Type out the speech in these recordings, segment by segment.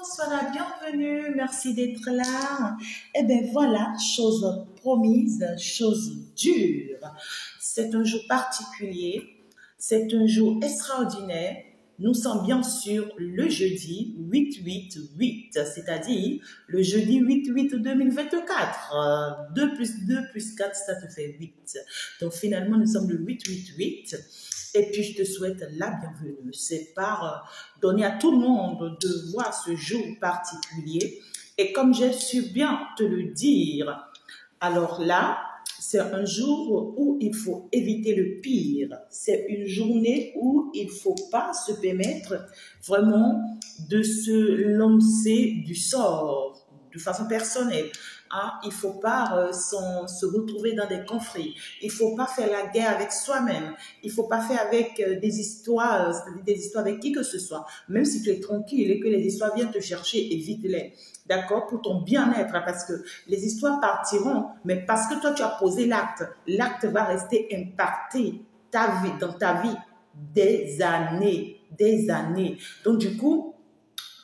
sois la bienvenue, merci d'être là. Eh bien voilà, chose promise, chose dure. C'est un jour particulier, c'est un jour extraordinaire. Nous sommes bien sûr le jeudi 8-8-8, c'est-à-dire le jeudi 8-8-2024. 2 plus 2 plus 4, ça te fait 8. Donc finalement, nous sommes le 8-8-8. Et puis, je te souhaite la bienvenue. C'est par donner à tout le monde de voir ce jour particulier. Et comme j'ai su bien te le dire, alors là, c'est un jour où il faut éviter le pire. C'est une journée où il ne faut pas se permettre vraiment de se lancer du sort de façon personnelle. Hein, il ne faut pas se retrouver dans des conflits. Il ne faut pas faire la guerre avec soi-même. Il ne faut pas faire avec des histoires, c'est-à-dire des histoires avec qui que ce soit. Même si tu es tranquille et que les histoires viennent te chercher, évite-les. D'accord? Pour ton bien-être, parce que les histoires partiront, mais parce que toi, tu as posé l'acte, l'acte va rester impacté dans ta vie des années, des années. Donc, du coup,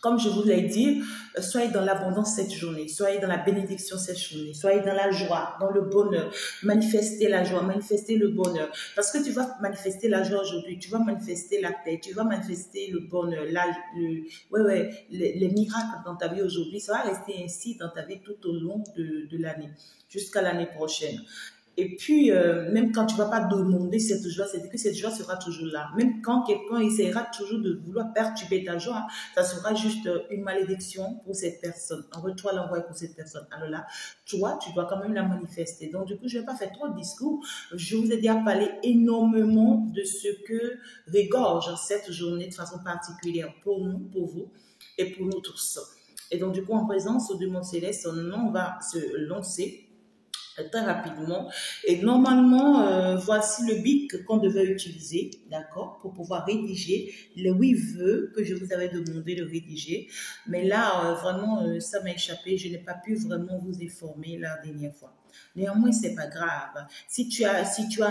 comme je vous l'ai dit, soyez dans l'abondance cette journée, soyez dans la bénédiction cette journée, soyez dans la joie, dans le bonheur. Manifestez la joie, manifestez le bonheur. Parce que tu vas manifester la joie aujourd'hui, tu vas manifester la paix, tu vas manifester le bonheur, les miracles dans ta vie aujourd'hui. Ça va rester ainsi dans ta vie tout au long de l'année, jusqu'à l'année prochaine. Et puis, même quand tu ne vas pas demander cette joie, c'est que cette joie sera toujours là. Même quand quelqu'un essaiera toujours de vouloir perturber ta joie, ça sera juste une malédiction pour cette personne. Envoie-toi l'envoyer pour cette personne. Alors là, toi, tu dois quand même la manifester. Donc, du coup, je ne vais pas faire trop de discours. Je vous ai déjà parlé énormément de ce que regorge cette journée de façon particulière pour nous, pour vous et pour nous tous. Et donc, du coup, en présence du Mont Céleste, on va se lancer très rapidement. Et normalement, voici le bic qu'on devait utiliser, d'accord, pour pouvoir rédiger les 8 vœux que je vous avais demandé de rédiger. Mais là, vraiment, ça m'a échappé. Je n'ai pas pu vraiment vous informer la dernière fois. Néanmoins, c'est pas grave. Si tu as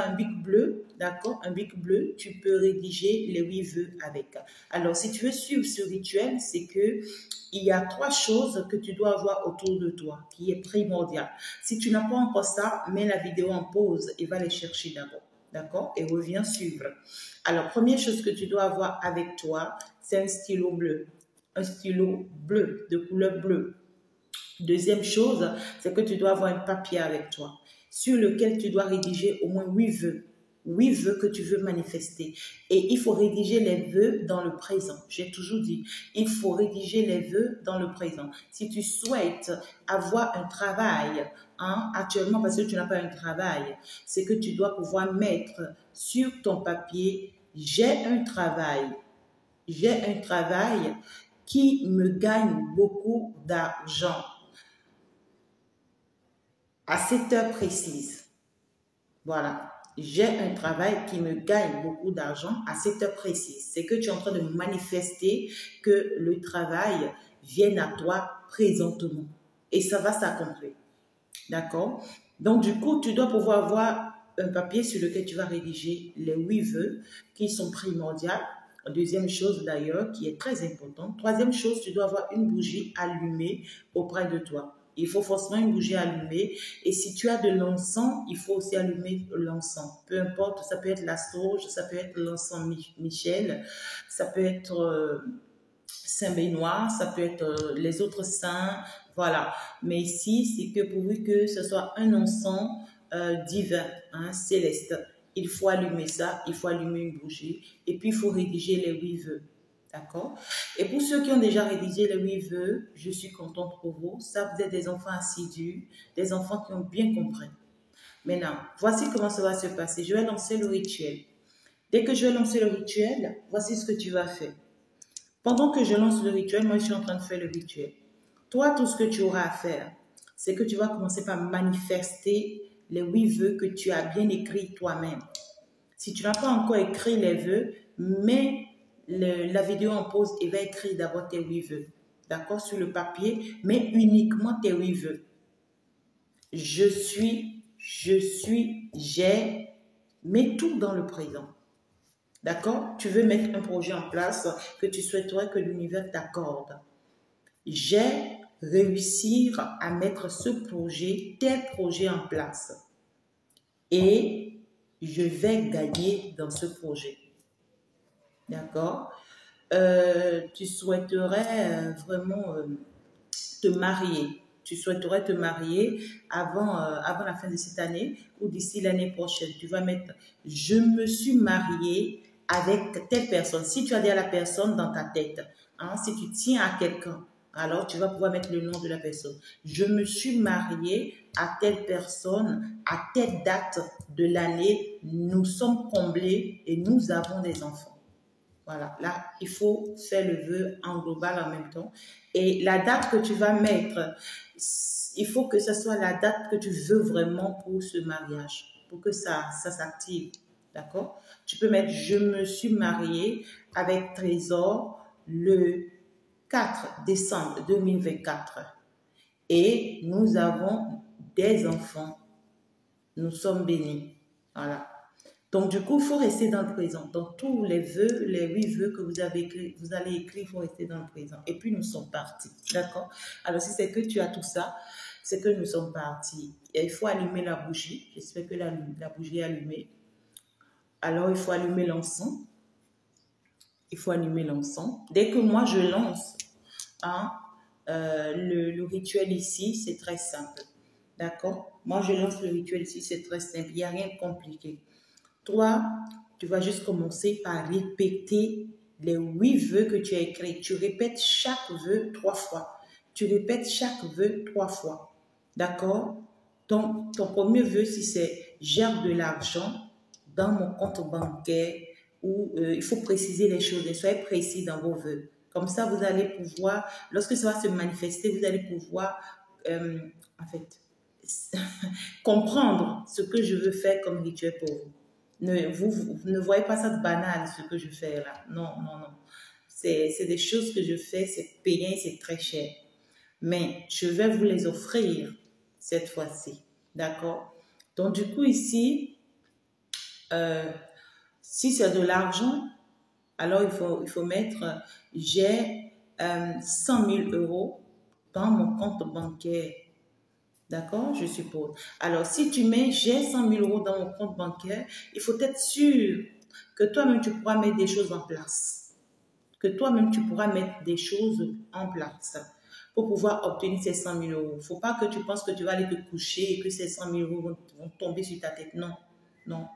un bic bleu, d'accord, un bic bleu, tu peux rédiger les 8 vœux avec. Alors, si tu veux suivre ce rituel, c'est que il y a 3 choses que tu dois avoir autour de toi, qui est primordial. Si tu n'as pas encore ça, mets la vidéo en pause et va les chercher d'abord. D'accord? Et reviens suivre. Alors, première chose que tu dois avoir avec toi, c'est un stylo bleu. Un stylo bleu, de couleur bleue. Deuxième chose, c'est que tu dois avoir un papier avec toi, sur lequel tu dois rédiger au moins 8 vœux. 8 vœux que tu veux manifester. Et il faut rédiger les vœux dans le présent. J'ai toujours dit, il faut rédiger les vœux dans le présent. Si tu souhaites avoir un travail, actuellement parce que tu n'as pas un travail, c'est que tu dois pouvoir mettre sur ton papier, j'ai un travail qui me gagne beaucoup d'argent à cette heure précise. Voilà. J'ai un travail qui me gagne beaucoup d'argent à cette heure précise. C'est que tu es en train de manifester que le travail vienne à toi présentement. Et ça va s'accomplir. D'accord? Donc, du coup, tu dois pouvoir avoir un papier sur lequel tu vas rédiger les 8 vœux qui sont primordiaux. Deuxième chose d'ailleurs, qui est très importante. Troisième chose, tu dois avoir une bougie allumée auprès de toi. Il faut forcément une bougie allumée. Et si tu as de l'encens, il faut aussi allumer l'encens. Peu importe, ça peut être la sauge, ça peut être l'encens Michel, ça peut être Saint-Benoît, ça peut être les autres saints, voilà. Mais ici, c'est que pourvu que ce soit un encens divin, céleste. Il faut allumer ça, il faut allumer une bougie. Et puis, il faut rédiger les 8 vœux. D'accord? Et pour ceux qui ont déjà rédigé les 8 vœux, je suis contente pour vous. Ça, vous êtes des enfants assidus, des enfants qui ont bien compris. Maintenant, voici comment ça va se passer. Je vais lancer le rituel. Dès que je vais lancer le rituel, voici ce que tu vas faire. Pendant que je lance le rituel, moi, je suis en train de faire le rituel. Toi, tout ce que tu auras à faire, c'est que tu vas commencer par manifester les 8 vœux que tu as bien écrits toi-même. Si tu n'as pas encore écrit les vœux, mets la vidéo en pause et va écrire d'abord tes 8 vœux. D'accord? Sur le papier, mais uniquement tes 8 vœux. Je suis, j'ai, mets tout dans le présent. D'accord? Tu veux mettre un projet en place que tu souhaiterais que l'univers t'accorde. j'ai réussi à mettre ce projet, tel projet en place. Et je vais gagner dans ce projet. D'accord? Tu souhaiterais vraiment te marier. Tu souhaiterais te marier avant la fin de cette année ou d'ici l'année prochaine. Tu vas mettre, je me suis mariée avec telle personne. Si tu as déjà la personne dans ta tête, hein, si tu tiens à quelqu'un, alors tu vas pouvoir mettre le nom de la personne. Je me suis mariée à telle personne, à telle date de l'année. Nous sommes comblés et nous avons des enfants. Voilà, là, il faut faire le vœu en global en même temps. Et la date que tu vas mettre, il faut que ce soit la date que tu veux vraiment pour ce mariage, pour que ça s'active. D'accord? Tu peux mettre, je me suis mariée avec Trésor le 4 décembre 2024. Et nous avons des enfants. Nous sommes bénis. Voilà. Donc, du coup, il faut rester dans le présent. Dans tous les vœux, les 8 vœux que vous avez écrits, vous allez écrire, il faut rester dans le présent. Et puis, nous sommes partis. D'accord? Alors, si c'est que tu as tout ça, c'est que nous sommes partis. Et il faut allumer la bougie. J'espère que la bougie est allumée. Alors, il faut allumer l'encens. Il faut allumer l'encens. Dès que moi, je lance hein, le rituel ici, c'est très simple. D'accord? Moi, je lance le rituel ici, c'est très simple. Il n'y a rien de compliqué. Toi, tu vas juste commencer par répéter les 8 vœux que tu as écrits. Tu répètes chaque vœu 3 fois. Tu répètes chaque vœu 3 fois. D'accord? Donc, ton premier vœu, si c'est « j'ai de l'argent dans mon compte bancaire » ou il faut préciser les choses. Soyez précis dans vos vœux. Comme ça, vous allez pouvoir, lorsque ça va se manifester, vous allez pouvoir, en fait, comprendre ce que je veux faire comme rituel pour vous. Vous ne voyez pas ça de banal, ce que je fais là. Non, non, non. C'est des choses que je fais, c'est payant, c'est très cher. Mais je vais vous les offrir cette fois-ci. D'accord? Donc, du coup, ici, si c'est de l'argent, alors il faut mettre j'ai 100 000 euros dans mon compte bancaire. D'accord, je suppose. Alors, si tu mets j'ai 100 000 euros dans mon compte bancaire, il faut être sûr que toi-même, tu pourras mettre des choses en place. Que toi-même, tu pourras mettre des choses en place pour pouvoir obtenir ces 100 000 euros. Il ne faut pas que tu penses que tu vas aller te coucher et que ces 100 000 euros vont tomber sur ta tête. Non, non.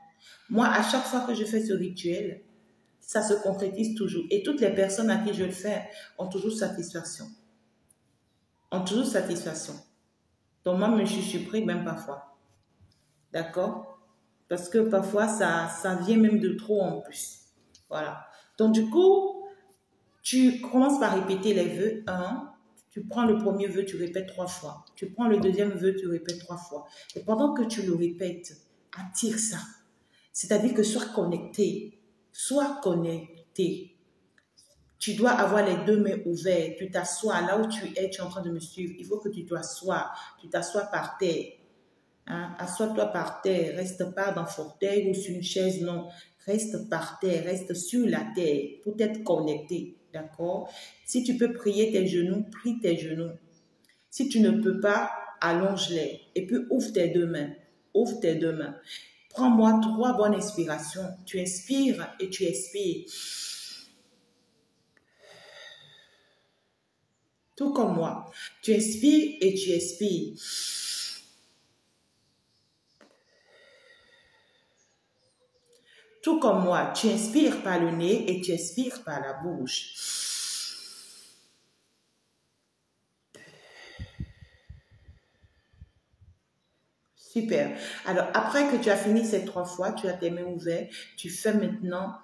Moi, à chaque fois que je fais ce rituel, ça se concrétise toujours. Et toutes les personnes à qui je le fais ont toujours satisfaction. Ont toujours satisfaction. Donc, moi, je suis surpris même parfois. D'accord? Parce que parfois, ça vient même de trop en plus. Voilà. Donc, du coup, tu commences par répéter les vœux. 1, tu prends le premier vœu, tu répètes 3 fois. Tu prends le deuxième vœu, tu répètes 3 fois. Et pendant que tu le répètes, attire ça. C'est-à-dire que sois connecté. Sois connecté. Tu dois avoir les 2 mains ouvertes. Tu t'assois là où tu es en train de me suivre. Il faut que tu t'assoies. Tu t'assois par terre. Hein? Assois-toi par terre. Reste pas dans un fauteuil ou sur une chaise. Non. Reste par terre. Reste sur la terre pour être connecté. D'accord? Si tu peux prier tes genoux, prie tes genoux. Si tu ne peux pas, allonge-les. Et puis ouvre tes 2 mains. Ouvre tes 2 mains. Prends-moi 3 bonnes inspirations. Tu inspires et tu expires. Tout comme moi. Tu inspires et tu expires. Tout comme moi. Tu inspires par le nez et tu expires par la bouche. Super. Alors, après que tu as fini ces 3 fois, tu as tes mains ouvertes, tu fais maintenant,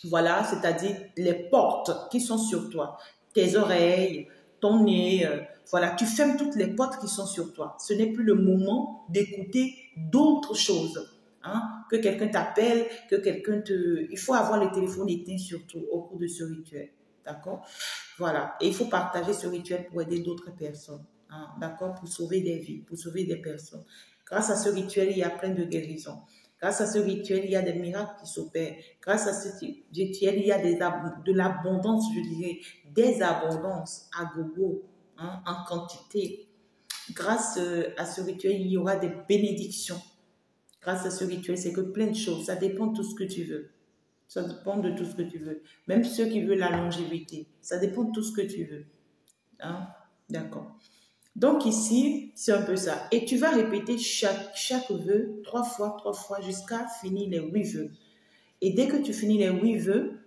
voilà, c'est-à-dire les portes qui sont sur toi, tes oreilles, ton nez, voilà, tu fermes toutes les portes qui sont sur toi. Ce n'est plus le moment d'écouter d'autres choses. Hein, que quelqu'un t'appelle, que quelqu'un te... Il faut avoir le téléphone éteint surtout au cours de ce rituel. D'accord? Voilà. Et il faut partager ce rituel pour aider d'autres personnes. Hein, d'accord? Pour sauver des vies, pour sauver des personnes. Grâce à ce rituel, il y a plein de guérisons. Grâce à ce rituel, il y a des miracles qui s'opèrent. Grâce à ce rituel, il y a de l'abondance, je dirais, des abondances à gogo, hein, en quantité. Grâce à ce rituel, il y aura des bénédictions. Grâce à ce rituel, c'est que plein de choses. Ça dépend de tout ce que tu veux. Ça dépend de tout ce que tu veux. Même ceux qui veulent la longévité. Ça dépend de tout ce que tu veux. Hein? D'accord. Donc ici, c'est un peu ça. Et tu vas répéter chaque vœu 3 fois, jusqu'à finir les 8 vœux. Et dès que tu finis les 8 vœux,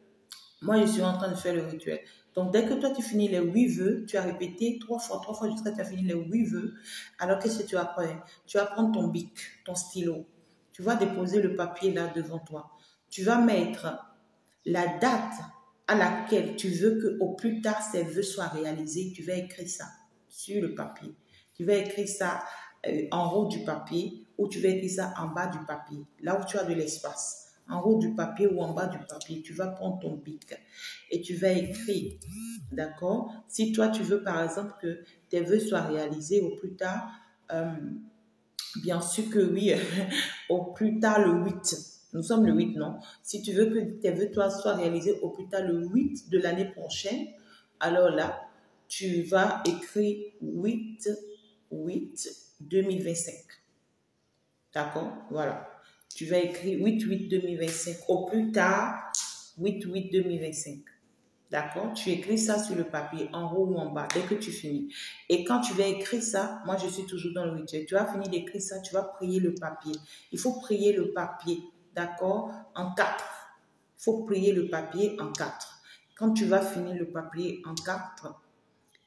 moi, je suis en train de faire le rituel. Donc, dès que toi, tu finis les 8 vœux, tu as répété 3 fois, jusqu'à ce que tu as fini les 8 vœux. Alors, qu'est-ce que tu vas faire? Tu vas prendre ton bic, ton stylo. Tu vas déposer le papier là devant toi. Tu vas mettre la date à laquelle tu veux qu'au plus tard, ces vœux soient réalisés. Tu vas écrire ça sur le papier. Tu vas écrire ça en haut du papier ou tu vas écrire ça en bas du papier, là où tu as de l'espace. En haut du papier ou en bas du papier, tu vas prendre ton bic et tu vas écrire, d'accord? Si toi, tu veux, par exemple, que tes vœux soient réalisés au plus tard, bien sûr que oui, au plus tard le 8. Nous sommes le 8, non? Si tu veux que tes vœux toi, soient réalisés au plus tard le 8 de l'année prochaine, alors là, tu vas écrire 8-8-2025. D'accord? Voilà. Tu vas écrire 8-8-2025 au plus tard 8-8-2025. D'accord? Tu écris ça sur le papier, en haut ou en bas, dès que tu finis. Et quand tu vas écrire ça, moi je suis toujours dans le rituel. Tu vas finir d'écrire ça, tu vas prier le papier. Il faut prier le papier, d'accord? En 4. Il faut prier le papier en 4. Quand tu vas finir le papier en 4,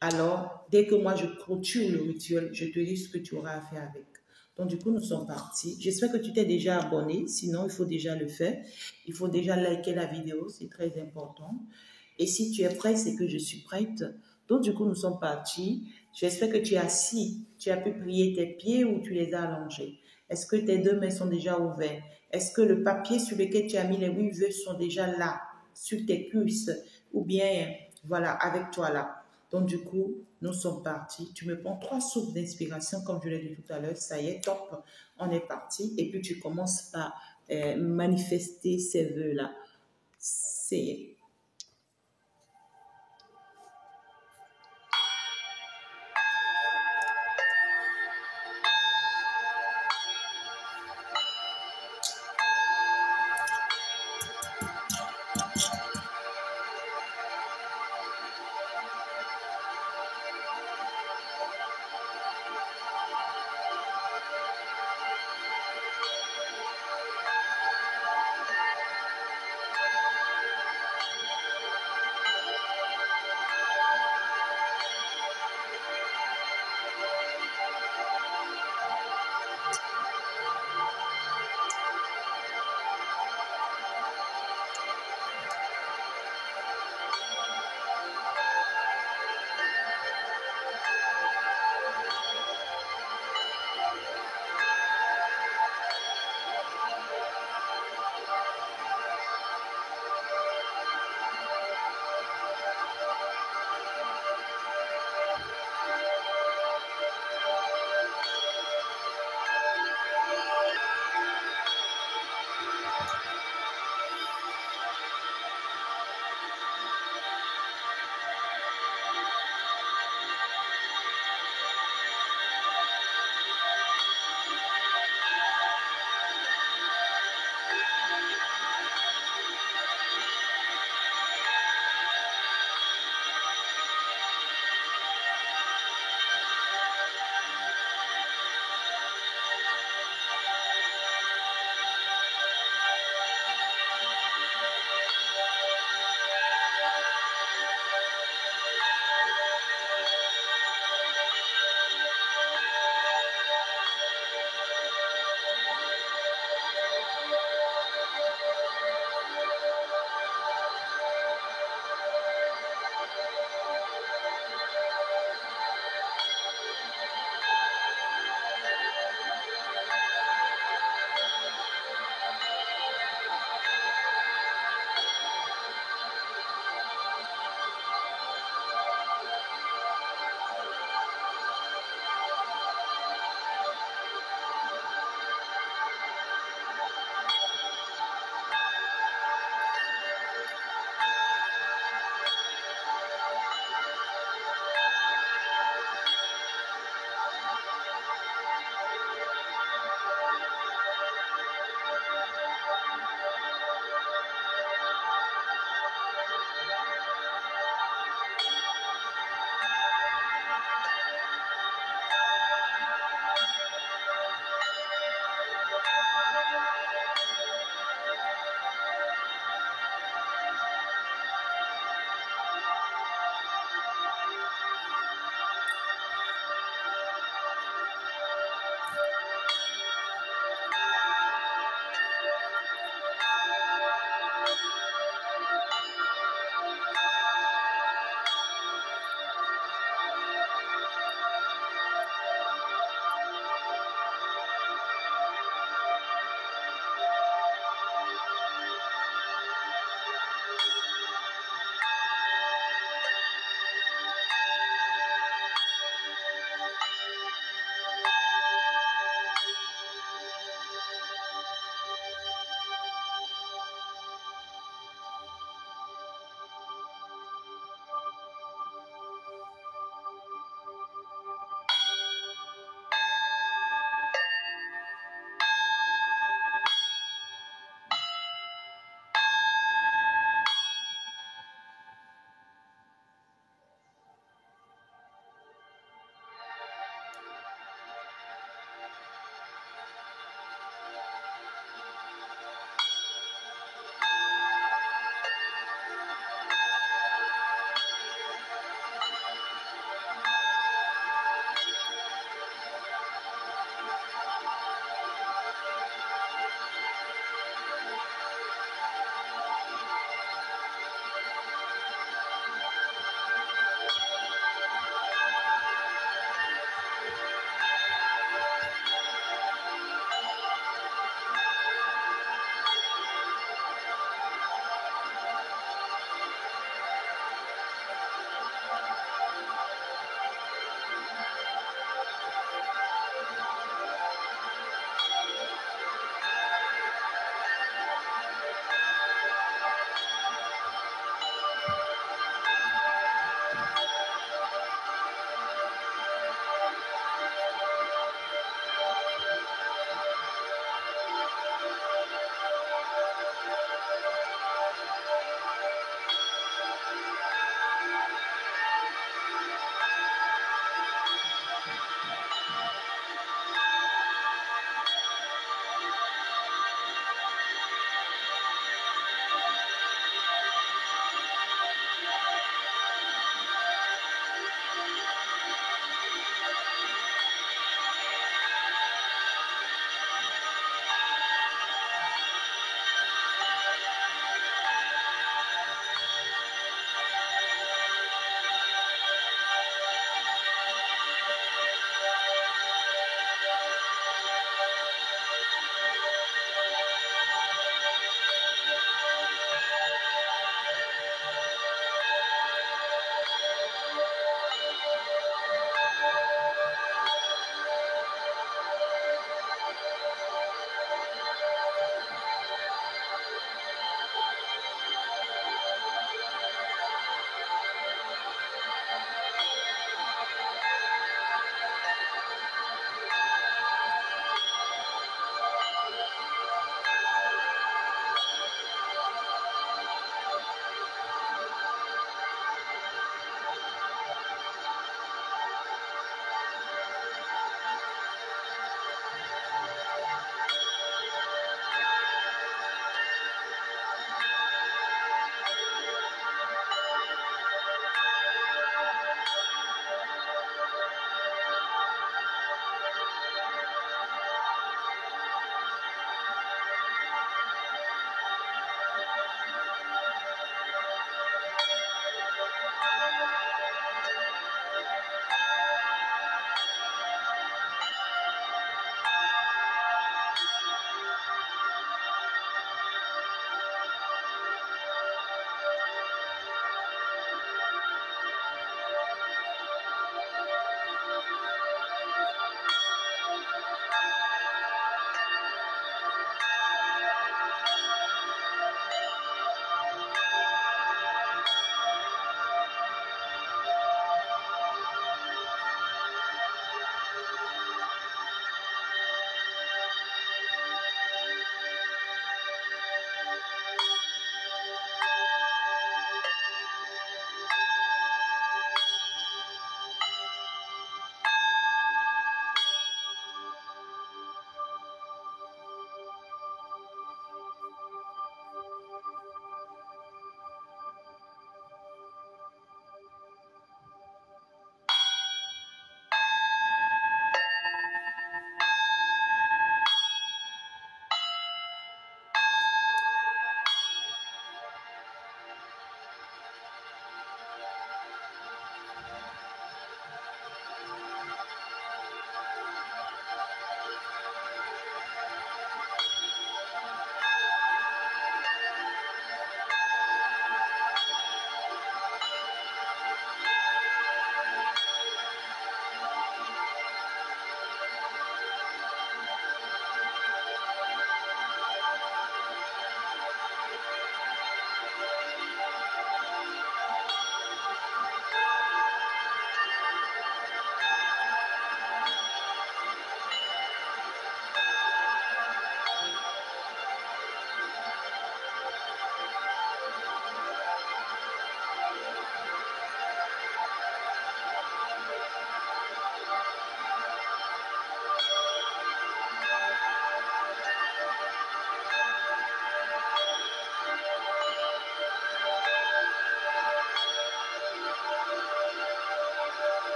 alors dès que moi je clôture le rituel, je te dis ce que tu auras à faire avec. Donc, du coup, nous sommes partis. J'espère que tu t'es déjà abonné. Sinon, il faut déjà le faire. Il faut déjà liker la vidéo. C'est très important. Et si tu es prêt, c'est que je suis prête. Donc, du coup, nous sommes partis. J'espère que tu es assis. Tu as pu plier tes pieds ou tu les as allongés. Est-ce que tes 2 mains sont déjà ouvertes? Est-ce que le papier sur lequel tu as mis les 8 vœux sont déjà là, sur tes cuisses? Ou bien, voilà, avec toi là. Donc, du coup, nous sommes partis. Tu me prends 3 souffles d'inspiration, comme je l'ai dit tout à l'heure. Ça y est, top. On est parti. Et puis, tu commences par manifester ces vœux-là. C'est...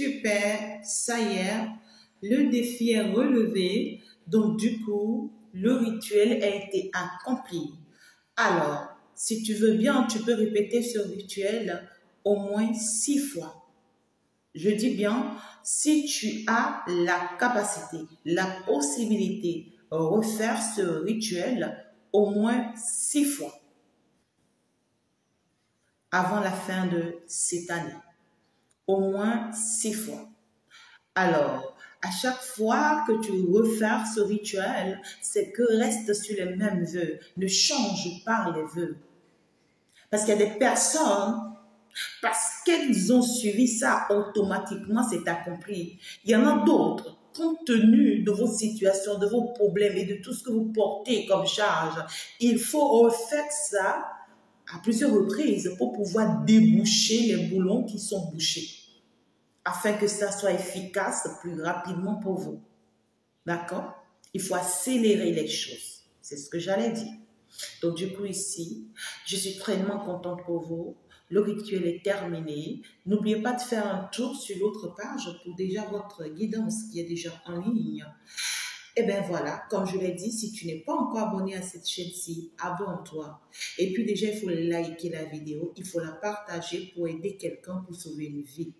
Super, ça y est, le défi est relevé. Donc, du coup, le rituel a été accompli. Alors, si tu veux bien, tu peux répéter ce rituel au moins 6 fois. Je dis bien, si tu as la capacité, la possibilité de refaire ce rituel au moins 6 fois avant la fin de cette année. Au moins 6 fois. Alors, à chaque fois que tu refais ce rituel, c'est que reste sur les mêmes vœux. Ne change pas les vœux. Parce qu'il y a des personnes, parce qu'elles ont suivi ça, automatiquement c'est accompli. Il y en a d'autres, compte tenu de vos situations, de vos problèmes et de tout ce que vous portez comme charge, il faut refaire ça à plusieurs reprises pour pouvoir déboucher les boulons qui sont bouchés, afin que ça soit efficace plus rapidement pour vous. D'accord? Il faut accélérer les choses. C'est ce que j'allais dire. Donc, du coup, ici, je suis très contente pour vous. Le rituel est terminé. N'oubliez pas de faire un tour sur l'autre page pour déjà votre guidance qui est déjà en ligne. Et bien voilà, comme je l'ai dit, si tu n'es pas encore abonné à cette chaîne-ci, abonne-toi. Et puis déjà, il faut liker la vidéo, il faut la partager pour aider quelqu'un pour sauver une vie,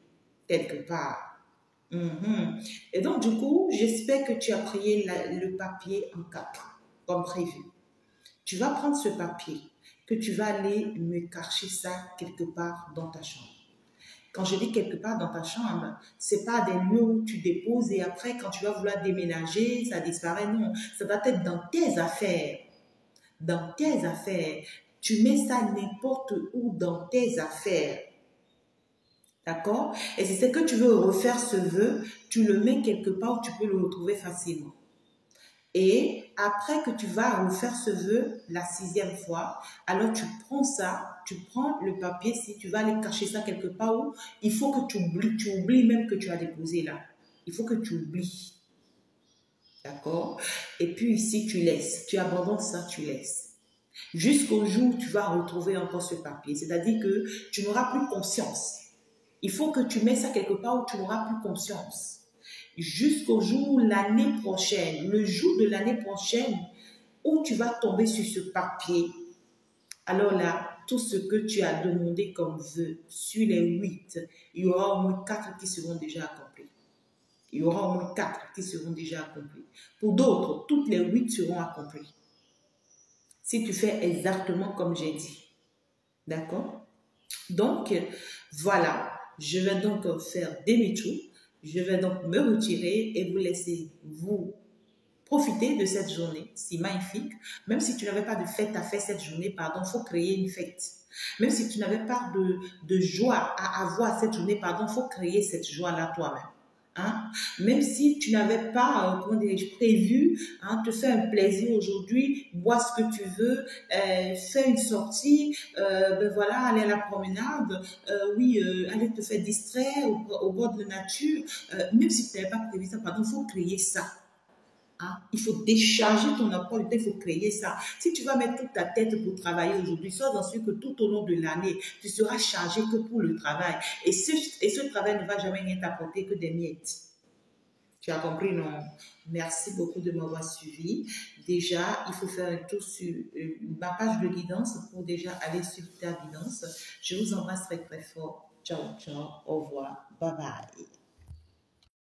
quelque part. Et donc, du coup, j'espère que tu as pris le papier en 4, comme prévu. Tu vas prendre ce papier, que tu vas aller me cacher ça quelque part dans ta chambre. Quand je dis quelque part dans ta chambre, c'est pas des lieux où tu déposes et après, quand tu vas vouloir déménager, ça disparaît. Non, ça doit être dans tes affaires. Dans tes affaires. Tu mets ça n'importe où dans tes affaires. D'accord? Et si c'est que tu veux refaire ce vœu, tu le mets quelque part où tu peux le retrouver facilement. Et après que tu vas refaire ce vœu la 6e fois, alors tu prends ça, tu prends le papier, si tu vas aller cacher ça quelque part où il faut que tu oublies même que tu as déposé là. Il faut que tu oublies. D'accord? Et puis ici, tu laisses. Tu abandonnes ça, tu laisses. Jusqu'au jour où tu vas retrouver encore ce papier. C'est-à-dire que tu n'auras plus conscience. Il faut que tu mets ça quelque part où tu n'auras plus conscience. Jusqu'au jour où l'année prochaine, le jour de l'année prochaine, où tu vas tomber sur ce papier. Alors là, tout ce que tu as demandé comme vœu, sur les 8, il y aura au moins 4 qui seront déjà accomplis. Il y aura au moins 4 qui seront déjà accomplis. Pour d'autres, toutes les 8 seront accomplies. Si tu fais exactement comme j'ai dit. D'accord? Donc, voilà. Je vais donc faire demi-tour. Je vais donc me retirer et vous laisser vous profiter de cette journée si magnifique. Même si tu n'avais pas de fête à faire cette journée, pardon, il faut créer une fête. Même si tu n'avais pas de joie à avoir cette journée, pardon, il faut créer cette joie-là toi-même. Hein? Même si tu n'avais pas, comment dirais-je, prévu, hein, te faire un plaisir aujourd'hui, boire ce que tu veux, faire une sortie, ben voilà, aller à la promenade, aller te faire distraire au bord de la nature, même si tu n'avais pas prévu ça, pardon, il faut créer ça. Hein? Il faut décharger ton emploi du temps, il faut créer ça. Si tu vas mettre toute ta tête pour travailler aujourd'hui, sois sûr que tout au long de l'année, tu seras chargé que pour le travail. Et ce travail ne va jamais rien t'apporter que des miettes. Tu as compris, non? Merci beaucoup de m'avoir suivi. Déjà, il faut faire un tour sur ma page de guidance pour déjà aller sur ta guidance. Je vous embrasse très très fort. Ciao, ciao, au revoir, bye bye.